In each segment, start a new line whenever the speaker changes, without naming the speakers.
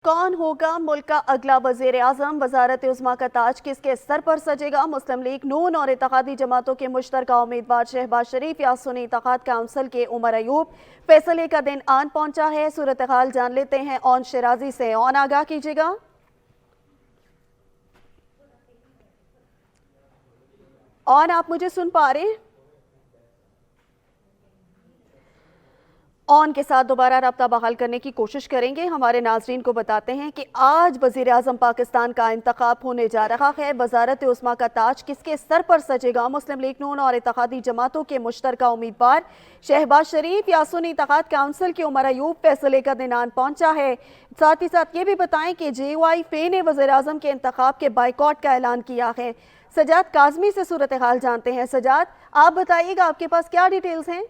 कौन होगा मुल्क का अगला वज़ीर आज़म? वज़ारत उज़्मा का ताज किसके सर पर सजेगा? मुस्लिम लीग नून और इत्तेहादी जमातों के मुश्तरका उम्मीदवार शहबाज शरीफ या सुन्नी इत्तेहाद काउंसिल के उमर अयूब? फैसले का दिन आन पहुंचा है। सूरत हाल जान लेते हैं ऑन शिराजी से। ऑन आगाह कीजिएगा। ऑन आप मुझे सुन पा रहे हैं? ऑन के साथ दोबारा रब्ता बहाल करने की कोशिश करेंगे। हमारे नाजरीन को बताते हैं कि आज वज़ीर आज़म पाकिस्तान का इंतखाब होने जा रहा है। वज़ारत उज़्मा का ताज किसके सर पर सजेगा? मुस्लिम लीग नून और इत्तेहादी जमातों के मुश्तरका उम्मीदवार शहबाज शरीफ या सुन्नी इत्तेहाद काउंसिल के उमर अयूब? फैसले का दिन आन पहुंचा है। साथ ही साथ ये भी बताएं कि JYF ने वज़ीर आज़म के इंतखाब के बाइकआउट का ऐलान किया है। सजाद काज़मी से सूरत हाल जानते हैं। सजाद, आप बताइएगा, आपके पास क्या डिटेल्स हैं?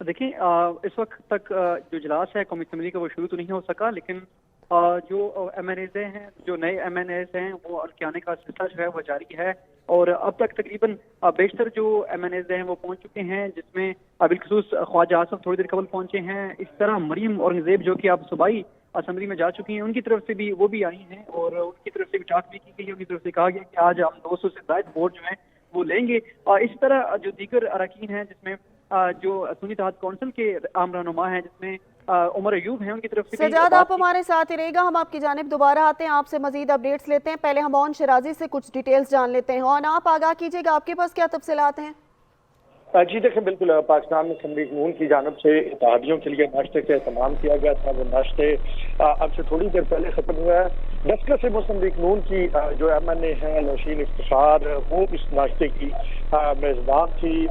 देखिए, इस वक्त तक जो इजलास है कौमी असम्बली का वो शुरू तो नहीं हो सका, लेकिन जो MNAs हैं, जो नए MNAs हैं, वो हल्के आने का सिलसिला जो है वो जारी है। और अब तक तकरीबन बेशतर जो MNAs हैं वो पहुंच चुके हैं, जिसमें बिलखसूस ख्वाजा आसफ थोड़ी देर कबल पहुंचे हैं। इस तरह मरियम औरंगजेब जो कि आप सूबाई असम्बली में जा चुकी हैं, उनकी तरफ से भी वो भी आई हैं और उनकी तरफ से भी टास्क भी की गई है। उनकी तरफ से कहा गया कि आज हम 200 से ज्यादा वोट जो है वो लेंगे। इस तरह जो दीगर अरकान हैं, जिसमें जो सुन्नी इत्तेहाद काउंसिल के आम रहनुमा हैं, जिसमें उमर अयूब हैं, उनकी तरफ से
सजाद, आप हमारे साथ ही रहेगा। हम आपकी जानिब दोबारा आते हैं, आपसे मजीद अपडेट्स लेते हैं। पहले हम ऑन शिराजी से कुछ डिटेल्स जान लेते हैं। ऑन, आप आगाह कीजिएगा, आपके पास क्या तफसीलात हैं?
जी देखिए, बिल्कुल पाकिस्तान मुस्लिम लीग नून की जानब से इत्तेहादियों के लिए नाश्ते का एहतमाम किया गया था। वो नाश्ते अब से थोड़ी देर पहले खत्म हुआ है। दस्तखत से मुस्लिम लीग नून की जो MNA है नौशीन इफ्तिखार, वो इस नाश्ते की मेज़बान थी।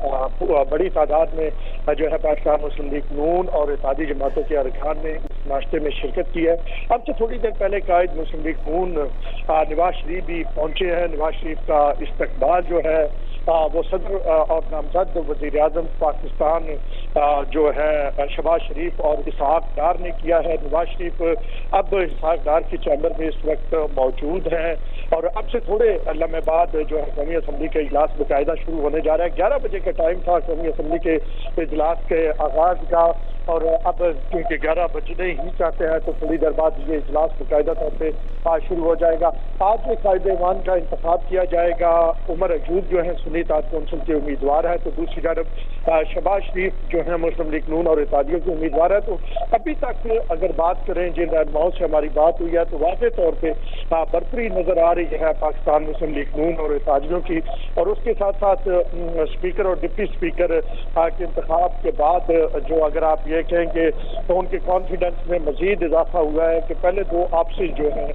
बड़ी तादाद में जो है पाकिस्तान मुस्लिम लीग नून और इत्तेहादी जमातों के अरकान ने इस नाश्ते में शिरकत की है। अब से थोड़ी देर पहले कायद मुस्लिम लीग नून नवाज शरीफ भी पहुंचे हैं। नवाज शरीफ का इस्तकबाल जो है वो सदर और नामजद वज़ीर आज़म पाकिस्तान जो है शहबाज शरीफ और इसहाक डार ने किया है। नवाज शरीफ अब इसहाक डार की चैम्बर में इस वक्त मौजूद हैं और अब से थोड़े लम्हे बाद जो है कौमी असम्बली का इजलास बाकायदा शुरू होने जा रहा है। 11 बजे का टाइम था कौमी असम्बली के इजलास के आगाज का, और अब क्योंकि 11 बजने ही चाहते हैं तो थोड़ी देर बाद ये इजलास बाकायदा तौर पर शुरू हो जाएगा। आज जो कायदेवान का इंतखाब किया जाएगा। उमर अयूब जो है सुन्नी इत्तेहाद काउंसिल के उम्मीदवार है, तो दूसरी तरफ शहबाज शरीफ जो है मुस्लिम लीग नून और इत्तेहादियों के उम्मीदवार है। तो अभी तक अगर बात करें जिन रहनुमाओं से हमारी बात हुई है तो वाज़ेह तौर पे बरतरी नजर आ रही है पाकिस्तान मुस्लिम लीग नून और इत्तेहादियों की। और उसके साथ साथ स्पीकर और डिप्टी स्पीकर के इंतखाब के बाद जो अगर आप ये कहेंगे तो उनके कॉन्फिडेंस में मजीद इजाफा हुआ है कि पहले दो आपसी जो है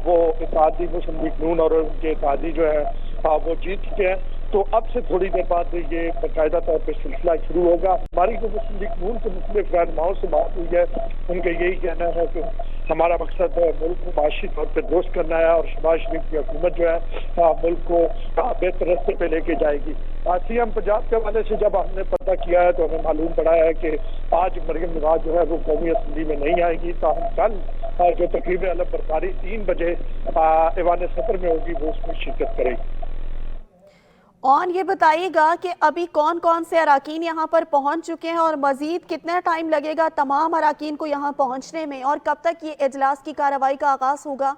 वो इत्तेहादी मुस्लिम लीग नून और उनके इत्तेहादी जो है वो जीत चुके हैं। तो अब से थोड़ी देर बाद ये बाकायदा तौर पर सिलसिला शुरू होगा। हमारी जो मुस्लिम लीग नून के मुख्तलिफ रहनुमाओं से बात हुई है, उनका यही कहना है कि हमारा मकसद मुल्क को माशी तौर पर दुरुस्त करना है और शहबाज शरीफ की हुकूमत जो है मुल्क को बेहतर रास्ते पे लेके जाएगी। CM पंजाब के हवाले से जब हमने पता किया है तो हमें मालूम पड़ा है कि आज मरियम नवाज जो है वो कौमी असम्बली में नहीं आएगी। तो हम कल जो तकरीब अलग बरकारी 3 बजे ऐवान सदर में होगी वो उसमें शिरकत करेगी।
ऑन, ये बताइएगा कि अभी कौन कौन से अरकान यहाँ पर पहुँच चुके हैं और मजीद कितना टाइम लगेगा तमाम अरकान को यहाँ पहुँचने में, और कब तक ये इजलास की कार्रवाई का आगाज होगा?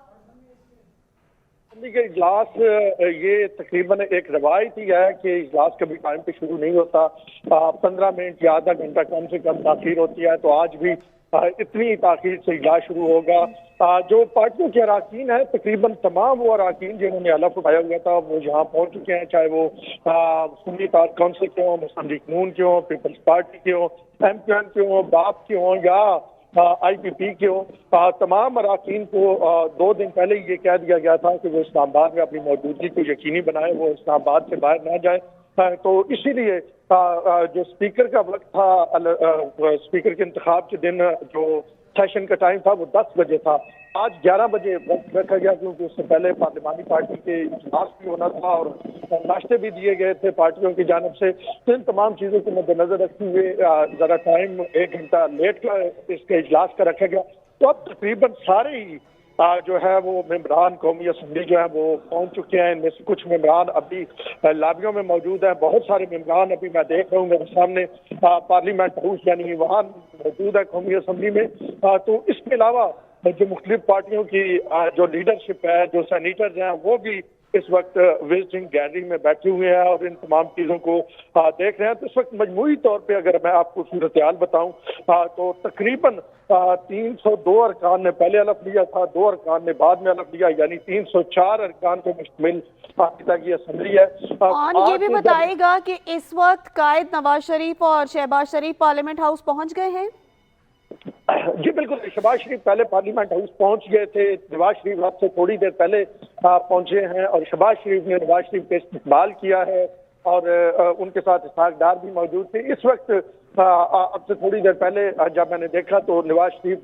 इजलास ये तकरीबन एक रवायत ही है कि इजलास कभी टाइम पे शुरू नहीं होता। 15 मिनट या आधा घंटा कम से कम ताखीर होती है। तो आज भी इतनी ताखीर से इजलास शुरू होगा। जो पार्टियों के अरकान है तकरीबन तमाम वो अरकान जिन्होंने हलफ उठाया हुआ था वो यहाँ पहुंच चुके हैं, चाहे वो सुन्नी इत्तेहाद काउंसिल के हों, मुस्लिम लीग नून के हों, पीपल्स पार्टी के हों, MQN के हों, बाप के हों या IPP के हों। तमाम अरकान को 2 दिन पहले ये कह दिया गया था कि वो इस्लामाबाद में अपनी मौजूदगी को यकीनी बनाए, वो इस्लामाबाद से बाहर ना जाए। तो इसीलिए जो स्पीकर का वक्त था, स्पीकर के इंतखाब के दिन जो सेशन का टाइम था वो 10 बजे था। आज 11 बजे वक्त रखा गया क्योंकि उससे पहले पार्लिमानी पार्टी के इजलास भी होना था और नाश्ते भी दिए गए थे पार्टियों की जानब से। तो इन तमाम चीज़ों को मद्देनजर रखते हुए ज़रा टाइम 1 घंटा लेट का इसके इजलास का रखा गया। तो अब तकरीबन सारे ही जो है वो मेंबरान कौमी असम्बली जो है वो पहुंच चुके हैं। इनमें से कुछ मेंबरान अभी लाबियों में मौजूद हैं। बहुत सारे मेंबरान अभी मैं देख रहा हूँ मेरे सामने पार्लियामेंट हाउस यानी वहाँ मौजूद है कौमी असम्बली में। तो इसके अलावा जो मुख्तलिफ पार्टियों की जो लीडरशिप है, जो सेनेटर्स हैं, वो भी इस वक्त विजिटिंग गैलरी में बैठे हुए हैं और इन तमाम चीज़ों को देख रहे हैं। तो इस वक्त मजमूई तौर पे अगर मैं आपको सूरत-ए-हाल बताऊं तो तकरीबन 302 अरकान ने पहले हलफ लिया था, 2 अरकान ने बाद में हलफ लिया, यानी 304 अरकान को मुश्तमिल पाकिस्तान की असम्बली है।
और ये भी बताइएगा कि इस वक्त कायद नवाज शरीफ और शहबाज शरीफ पार्लियामेंट हाउस पहुंच गए हैं?
जी बिल्कुल, शहबाज शरीफ पहले पार्लियामेंट हाउस पहुंच गए थे, नवाज शरीफ आपसे थोड़ी देर पहले पहुंचे हैं और शहबाज शरीफ ने नवाज शरीफ का इस्तकबाल किया है और उनके साथ इसहाक डार भी मौजूद थे। इस वक्त अब से थोड़ी देर पहले जब मैंने देखा तो नवाज शरीफ,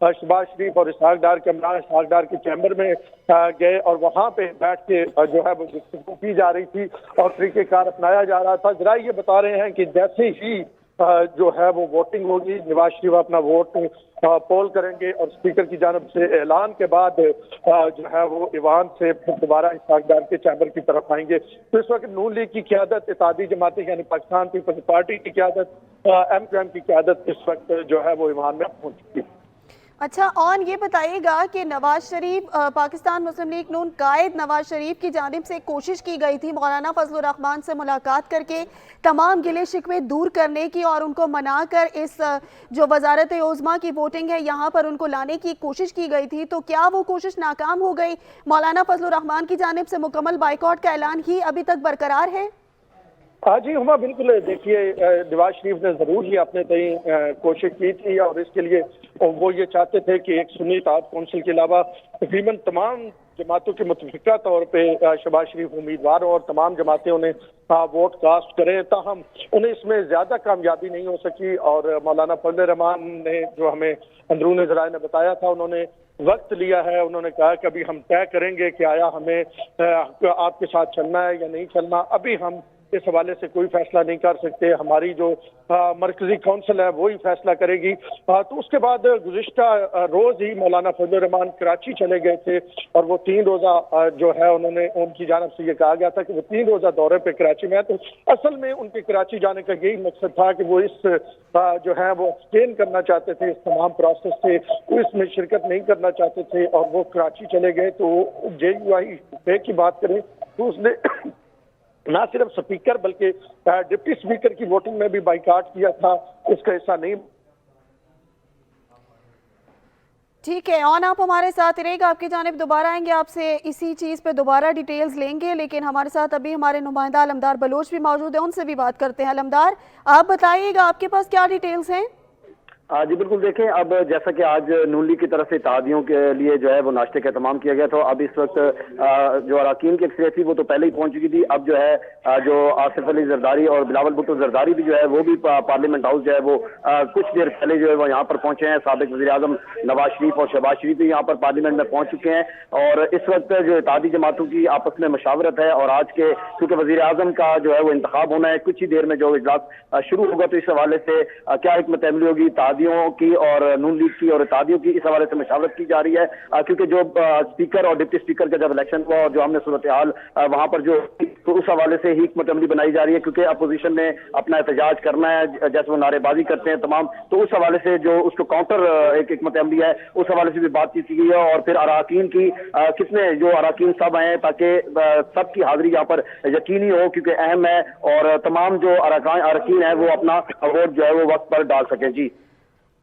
शहबाज शरीफ और इसहाक डार के हमरा इसहाक डार के चैम्बर में गए और वहाँ पे बैठ के जो है वो गुफ्तगू की जा रही थी और तरीक़ेकार अपनाया जा रहा था। जरा ये बता रहे हैं कि जैसे ही जो है वो वोटिंग होगी, नवाज शरीफ अपना वोट पोल करेंगे और स्पीकर की जानब से ऐलान के बाद जो है वो ईवान से फिर दोबारा इसहाक डार के चैम्बर की तरफ आएंगे। तो इस वक्त नून लीग की क़यादत, इत्तेहादी जमातें यानी पाकिस्तान पीपल्स पार्टी की क़यादत, MQM की क़यादत इस वक्त जो है वो ईवान में पहुंच चुकी है।
अच्छा, और ये बताइएगा कि नवाज शरीफ, पाकिस्तान मुस्लिम लीग नून कायद नवाज शरीफ की जानिब से कोशिश की गई थी मौलाना फजलुर रहमान से मुलाकात करके तमाम गिले शिकवे दूर करने की और उनको मनाकर इस जो वजारत उज़्मा की वोटिंग है यहाँ पर उनको लाने की कोशिश की गई थी, तो क्या वो कोशिश नाकाम हो गई? मौलाना फजलुर रहमान की जानिब से मुकम्मल बाइकआउट का ऐलान ही अभी तक बरकरार है?
हाँ जी हुमा, बिल्कुल। देखिए, नवाज शरीफ ने ज़रूर ही अपने तय कोशिश की थी और इसके लिए वो ये चाहते थे कि एक सुन्नी इत्तेहाद कौंसिल के अलावा तकरीबन तमाम जमातों के मुतफ़िका तौर पे शहबाज शरीफ उम्मीदवार और तमाम जमातें उन्हें वोट कास्ट करें। ताहम उन्हें इसमें ज़्यादा कामयाबी नहीं हो सकी और मौलाना फजलुर रहमान ने जो हमें अंदरून ज़राए ने बताया था, उन्होंने वक्त लिया है। उन्होंने कहा कि अभी हम तय करेंगे कि आया हमें आपके साथ चलना है या नहीं चलना। अभी हम इस हवाले से कोई फैसला नहीं कर सकते, हमारी जो मरकजी काउंसिल है वही फैसला करेगी। तो उसके बाद गुज़िश्ता रोज़ ही मौलाना फजलुर रहमान कराची चले गए थे और वो 3 रोज़ा जो है उन्होंने उनकी जानब से ये कहा गया था कि वो 3 रोज़ा दौरे पे कराची में है। तो असल में उनके कराची जाने का यही मकसद था कि वो इस जो है वो एक्सटेंड करना चाहते थे, इस तमाम प्रोसेस से वो इसमें शिरकत नहीं करना चाहते थे और वो कराची चले गए। तो JUI की बात करें तो उसने ना सिर्फ स्पीकर बल्कि डिप्टी स्पीकर की वोटिंग में भी बाइकाट किया था, उसका हिस्सा नहीं।
ठीक है, ऑन आप हमारे साथ रहेगा, आपकी जानिब दोबारा आएंगे, आपसे इसी चीज़ पे दोबारा डिटेल्स लेंगे। लेकिन हमारे साथ अभी हमारे नुमाइंदा अलमदार बलोच भी मौजूद है, उनसे भी बात करते हैं। अलमदार, आप बताइएगा आपके पास क्या डिटेल्स हैं?
जी बिल्कुल, देखें, अब जैसा कि आज नून लीग की तरफ से इत्तेहादियों के लिए जो है वो नाश्ते का एहतमाम किया गया, तो अब इस वक्त जो अरकान की अक्सरियत थी वो तो पहले ही पहुंच चुकी थी। अब जो है जो आसिफ अली जरदारी और बिलावल भुट्टो जरदारी भी जो है वो भी पार्लियामेंट हाउस जो है वो कुछ देर पहले जो है वो यहाँ पर पहुंचे हैं। साबिक वज़ीर आज़म नवाज शरीफ और शहबाज शरीफ भी यहाँ पर पार्लियामेंट में पहुंच चुके हैं और इस वक्त जो इत्तेहादी जमातों की आपस में मशावरत है और आज के क्योंकि वज़ीर आज़म का जो है वो इंतखाब होना है, कुछ ही देर में जो इजलास शुरू होगा, तो इस हवाले से क्या हिकमत अमली होगी इत्तेहादियों की और नून लीग की और इत्तेहादियों की, इस हवाले से मशावरत की जा रही है। क्योंकि जो स्पीकर और डिप्टी स्पीकर का जब इलेक्शन हुआ और जो हमने सूरत हाल वहां पर जो, तो उस हवाले से ही हिकमत अमली बनाई जा रही है, क्योंकि अपोजिशन ने अपना एहतजाज करना है, जैसे वो नारेबाजी करते हैं तमाम, तो उस हवाले से जो उसको काउंटर एक हिकमत अमली है उस हवाले से भी बातचीत की गई है। और फिर अरकान की कितने जो अरकान सब आए ताकि सबकी हाजिरी यहाँ पर यकीनी हो, क्योंकि अहम है और तमाम जो अरकान है वो अपना वोट जो है वो वक्त पर डाल सकें। जी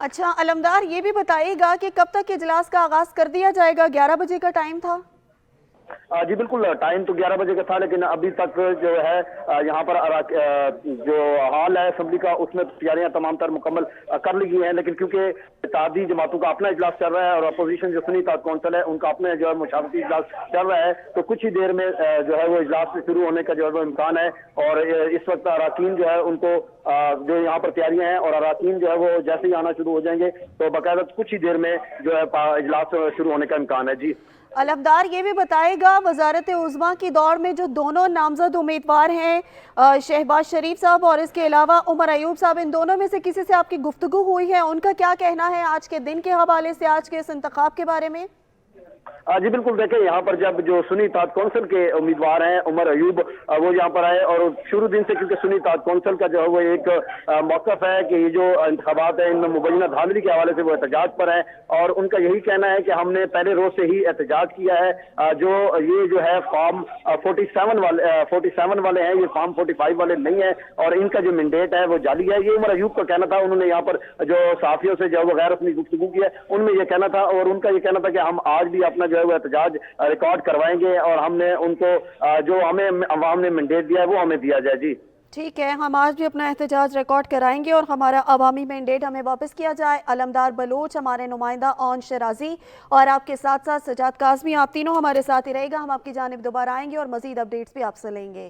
अच्छा अलमदार, ये भी बताइएगा कि कब तक इजलास का आगाज कर दिया जाएगा? 11 बजे का टाइम था।
जी बिल्कुल, टाइम तो 11 बजे का था, लेकिन अभी तक जो है यहाँ पर जो हॉल है असेंबली का उसमें तैयारियां तमाम तर मुकम्मल कर ली गई हैं। लेकिन क्योंकि इत्तेहादी जमातों का अपना इजलास चल रहा है और अपोजिशन जो सुन्नी इत्तेहाद कौंसिल है उनका अपने जो है मुशावरती इजलास चल रहा है, तो कुछ ही देर में जो है वो इजलास से शुरू होने का जो है वो इम्कान है। और इस वक्त अरकान जो है उनको जो यहाँ पर तैयारियां हैं और अरकान जो है वो जैसे ही आना शुरू हो जाएंगे तो बाकायदा कुछ ही देर में जो है इजलास शुरू होने का इम्कान है। जी
अलमदार, ये भी बताएगा वजारत उज़्मा की दौड़ में जो दोनों नामजद उम्मीदवार हैं शहबाज शरीफ साहब और इसके अलावा उमर अयूब साहब, इन दोनों में से किसी से आपकी गुफ्तगू हुई है? उनका क्या कहना है आज के दिन के हवाले से, आज के इस इंतखाब के बारे में?
جی بالکل دیکھیں یہاں پر جب جو سنی اتحاد کونسل کے امیدوار ہیں عمر ایوب وہ یہاں پر آئے اور شروع دن سے کیونکہ سنی اتحاد کونسل کا جو ہے وہ ایک موقف ہے کہ یہ جو انتخابات ہیں ان میں مبینہ دھاندلی کے حوالے سے وہ احتجاج پر ہیں اور ان کا یہی کہنا ہے کہ ہم نے پہلے روز سے ہی احتجاج کیا ہے جو یہ جو ہے فارم 47 والے ہیں یہ فارم 45 والے نہیں ہیں اور ان کا جو مینڈیٹ ہے وہ جعلی ہے. یہ عمر ایوب کا کہنا تھا. انہوں نے یہاں پر جو صحافیوں سے جو غیر رسمی گفتگو کی ہے ان میں یہ کہنا تھا اور ان کا یہ کہنا تھا کہ ہم آج بھی اپنا جو ہے وہ احتجاج ریکارڈ کروائیں گے اور ہم نے ان کو جو ہمیں عوام نے مینڈیٹ دیا ہے وہ ہمیں دیا جائے. جی
ٹھیک ہے، ہم آج بھی اپنا احتجاج ریکارڈ کرائیں گے اور ہمارا عوامی مینڈیٹ ہمیں واپس کیا جائے. علمدار بلوچ ہمارے نمائندہ اون شرازی اور آپ کے ساتھ ساتھ سجاد کاظمی، آپ تینوں ہمارے ساتھ ہی رہے گا. ہم آپ کی جانب دوبارہ آئیں گے اور مزید اپڈیٹس بھی آپ سے لیں گے.